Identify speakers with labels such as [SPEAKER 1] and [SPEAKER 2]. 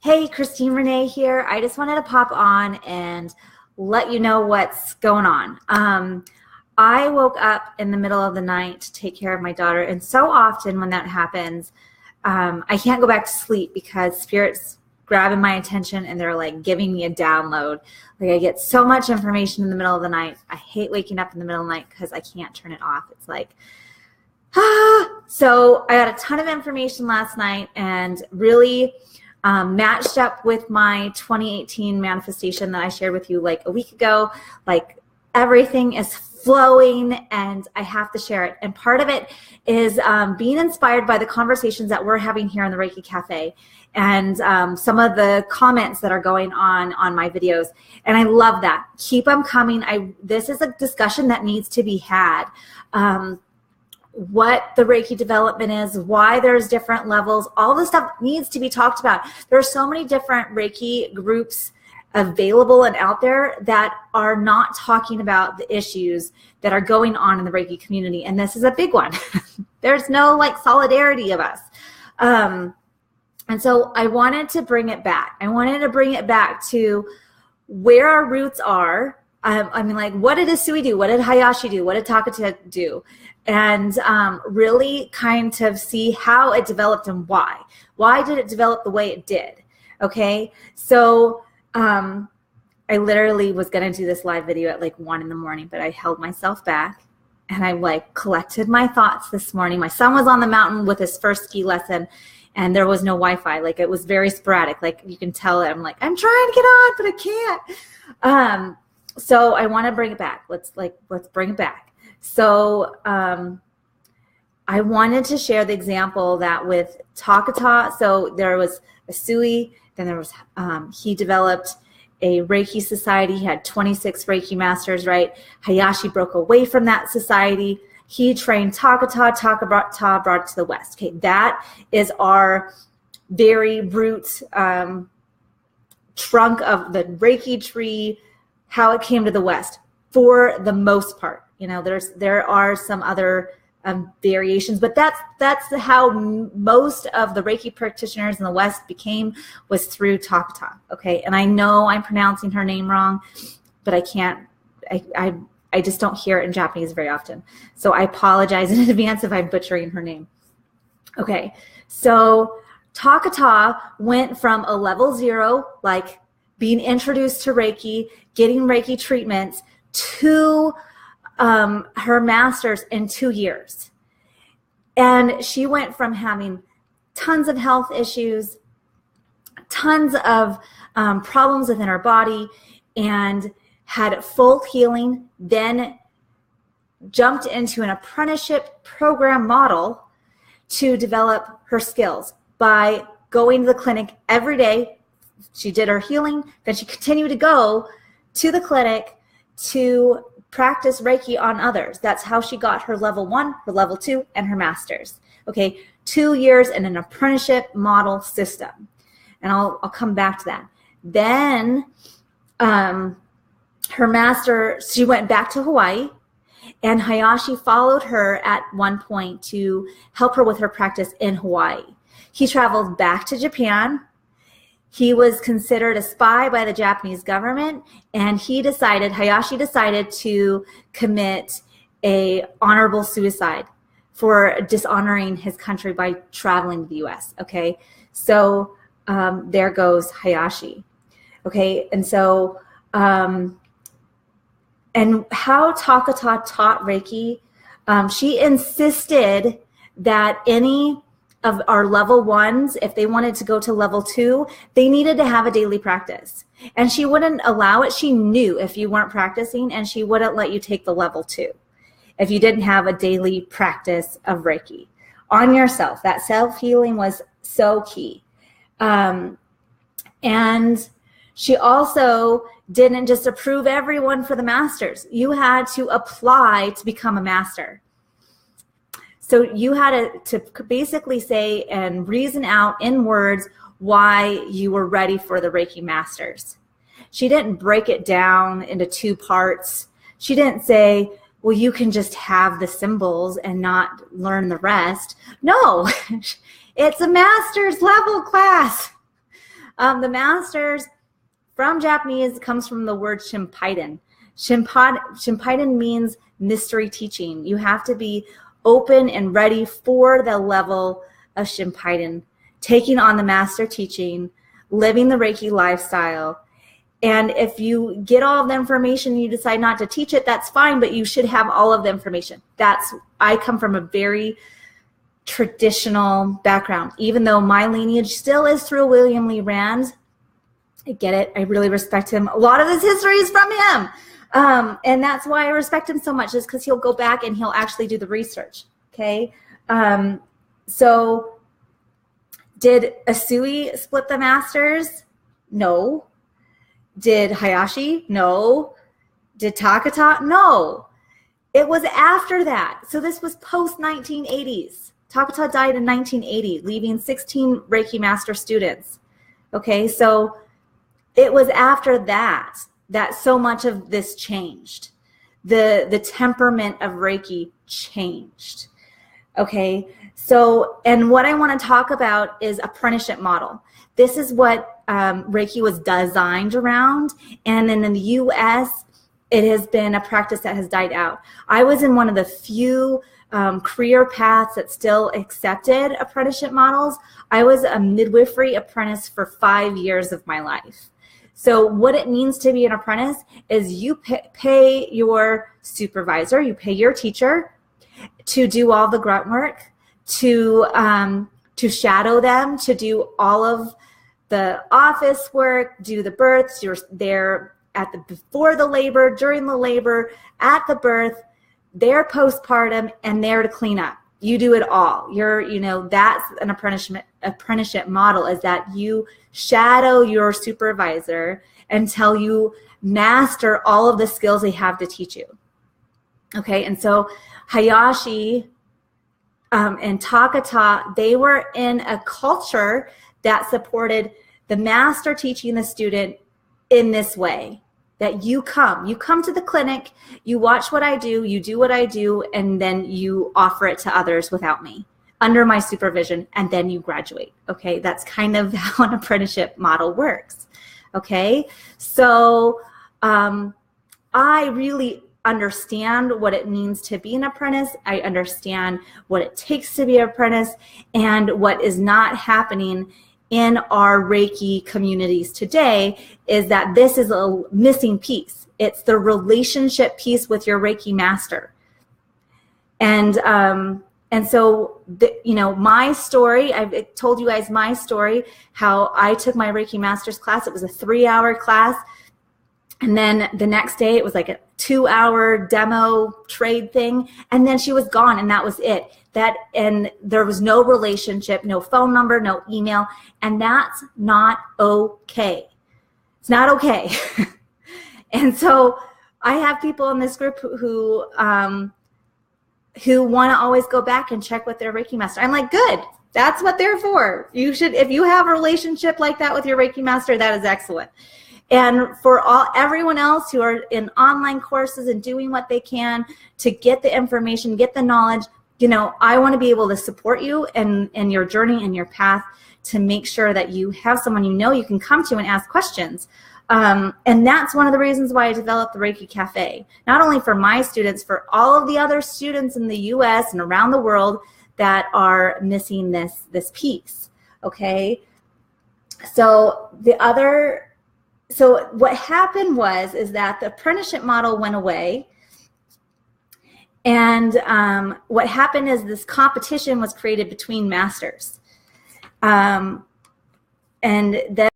[SPEAKER 1] Hey, Christine Renee here. I just wanted to pop on and let you know what's going on. I woke up in the middle of the night to take care of my daughter, and so often when that happens, I can't go back to sleep because Spirit's grabbing my attention and they're like giving me a download. Like I get so much information in the middle of the night. I hate waking up in the middle of the night because I can't turn it off. It's like, So I got a ton of information last night and really matched up with my 2018 manifestation that I shared with you like a week ago. Like everything is flowing and I have to share it. And part of it is being inspired by the conversations that we're having here in the Reiki Cafe and some of the comments that are going on my videos. And I love that. Keep them coming. This is a discussion that needs to be had. What the Reiki development is, why there's different levels, all this stuff needs to be talked about. There are so many different Reiki groups available and out there that are not talking about the issues that are going on in the Reiki community. And this is a big one. There's no like solidarity of us. And so I wanted to bring it back. I wanted to bring it back to where our roots are. I mean, like, what did Usui do? What did Hayashi do? What did Takata do? And really kind of see how it developed and why. Why did it develop the way it did? Okay, so I literally was going to do this live video at like 1 a.m, but I held myself back and I like collected my thoughts this morning. My son was on the mountain with his first ski lesson and there was no Wi-Fi. Like it was very sporadic. Like you can tell I'm like, I'm trying to get on, but I can't. So I want to bring it back. Let's bring it back. So I wanted to share the example that with Takata, so there was Usui, then there was, he developed a Reiki society. He had 26 Reiki masters, right? Hayashi broke away from that society. He trained Takata. Takata brought it to the West. Okay, that is our very root trunk of the Reiki tree, how it came to the West for the most part. You know, there are some other variations, but that's how most of the Reiki practitioners in the West was through Takata. Okay, and I know I'm pronouncing her name wrong, but I can't. I just don't hear it in Japanese very often, so I apologize in advance if I'm butchering her name. Okay, so Takata went from a level 0, like being introduced to Reiki, getting Reiki treatments, to her master's in 2 years. And she went from having tons of health issues, tons of problems within her body, and had full healing, then jumped into an apprenticeship program model to develop her skills by going to the clinic every day. She did her healing, then she continued to go to the clinic to practice Reiki on others. That's how she got her level 1, her level 2, and her master's. Okay, 2 years in an apprenticeship model system. And I'll come back to that. Then her master, she went back to Hawaii, and Hayashi followed her at one point to help her with her practice in Hawaii. He traveled back to Japan. He was considered a spy by the Japanese government, and Hayashi decided to commit a honorable suicide for dishonoring his country by traveling to the U.S. Okay, so there goes Hayashi. Okay, and so and how Takata taught Reiki, she insisted that any of our level 1s, if they wanted to go to level 2, they needed to have a daily practice. And she wouldn't allow it. She knew if you weren't practicing, and she wouldn't let you take the level 2 if you didn't have a daily practice of Reiki on yourself. That self-healing was so key. And she also didn't just approve everyone for the masters. You had to apply to become a master. So you had to basically say and reason out in words why you were ready for the Reiki masters. She didn't break it down into 2 parts. She didn't say, well, you can just have the symbols and not learn the rest. No, it's a master's level class. The masters from Japanese comes from the word Shimpaiden. Shimpaiden means mystery teaching. You have to be open and ready for the level of Shimpaiden, taking on the master teaching, living the Reiki lifestyle. And if you get all of the information and you decide not to teach it, that's fine, but you should have all of the information. I come from a very traditional background, even though my lineage still is through William Lee Rand. I get it. I really respect him. A lot of this history is from him. And that's why I respect him so much, is because he'll go back and he'll actually do the research. Okay. So did Asui split the masters? No. Did Hayashi? No. Did Takata? No. It was after that. So this was post 1980s. Takata died in 1980, leaving 16 Reiki master students. Okay, so it was after that so much of this changed. The temperament of Reiki changed. Okay, so, and what I want to talk about is apprenticeship model. This is what Reiki was designed around, and then in the US, it has been a practice that has died out. I was in one of the few career paths that still accepted apprenticeship models. I was a midwifery apprentice for 5 years of my life. So what it means to be an apprentice is you pay your supervisor, you pay your teacher to do all the grunt work, to shadow them, to do all of the office work, do the births. You're there at before the labor, during the labor, at the birth, their postpartum, and there to clean up. You do it all. That's an apprenticeship model, is that you shadow your supervisor until you master all of the skills they have to teach you. Okay, and so Hayashi and Takata, they were in a culture that supported the master teaching the student in this way, that you come to the clinic, you watch what I do, you do what I do, and then you offer it to others without me, under my supervision, and then you graduate. Okay, that's kind of how an apprenticeship model works. Okay, so I really understand what it means to be an apprentice. I understand what it takes to be an apprentice, and what is not happening in our Reiki communities today is that this is a missing piece. It's the relationship piece with your Reiki master. And so, my story, I've told you guys my story, how I took my Reiki master's class. It was a 3-hour class. And then the next day it was like a 2-hour demo trade thing. And then she was gone, and that was it. And there was no relationship, no phone number, no email. And that's not okay. It's not okay. And so I have people in this group who want to always go back and check with their Reiki master. I'm like, good. That's what they're for. You should, if you have a relationship like that with your Reiki master, that is excellent. And for everyone else who are in online courses and doing what they can to get the information, get the knowledge, I want to be able to support you in your journey and your path, to make sure that you have someone you can come to and ask questions. And that's one of the reasons why I developed the Reiki Cafe, not only for my students, for all of the other students in the US and around the world that are missing this piece. Okay, so what happened is that the apprenticeship model went away. And what happened is this competition was created between masters. And then